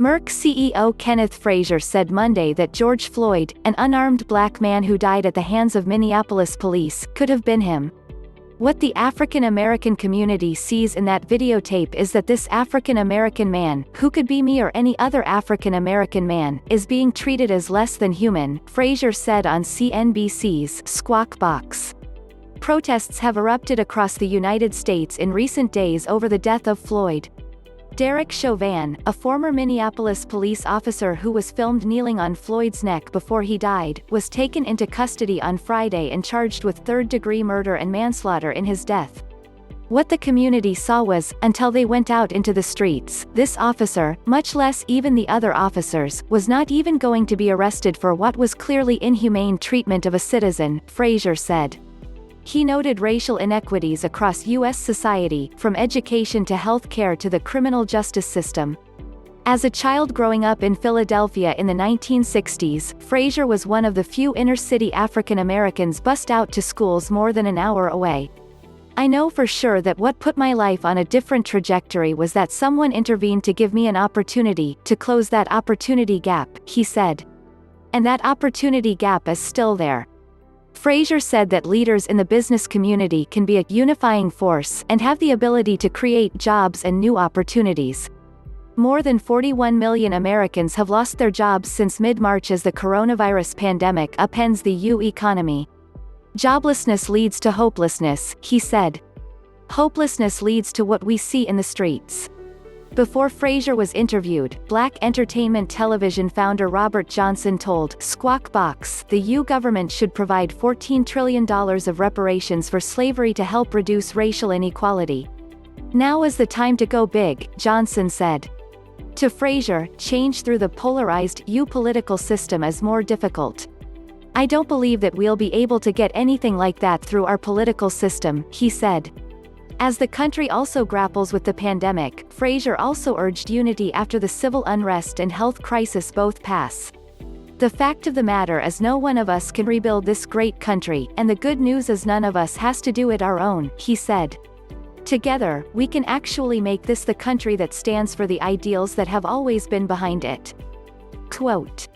Merck CEO Kenneth Frazier said Monday that George Floyd, an unarmed black man who died at the hands of Minneapolis police, could have been him. What the African American community sees in that videotape is that this African American man, who could be me or any other African American man, is being treated as less than human, Frazier said on CNBC's Squawk Box. Protests have erupted across the United States in recent days over the death of Floyd. Derek Chauvin, a former Minneapolis police officer who was filmed kneeling on Floyd's neck before he died, was taken into custody on Friday and charged with third-degree murder and manslaughter in his death. What the community saw was, until they went out into the streets, this officer, much less even the other officers, was not even going to be arrested for what was clearly inhumane treatment of a citizen, Frazier said. He noted racial inequities across U.S. society, from education to health care to the criminal justice system. As a child growing up in Philadelphia in the 1960s, Frazier was one of the few inner-city African Americans bused out to schools more than an hour away. I know for sure that what put my life on a different trajectory was that someone intervened to give me an opportunity, to close that opportunity gap, he said. And that opportunity gap is still there. Frazier said that leaders in the business community can be a unifying force and have the ability to create jobs and new opportunities. More than 41 million Americans have lost their jobs since mid-March as the coronavirus pandemic upends the U.S. economy. Joblessness leads to hopelessness, he said. Hopelessness leads to what we see in the streets. Before Frazier was interviewed, Black entertainment television founder Robert Johnson told Squawk Box the U.S. government should provide $14 trillion of reparations for slavery to help reduce racial inequality. Now is the time to go big, Johnson said. To Frazier, change through the polarized U.S. political system is more difficult. I don't believe that we'll be able to get anything like that through our political system, he said. As the country also grapples with the pandemic, Frazier also urged unity after the civil unrest and health crisis both pass. The fact of the matter is no one of us can rebuild this great country, and the good news is none of us has to do it our own, he said. Together, we can actually make this the country that stands for the ideals that have always been behind it. Quote.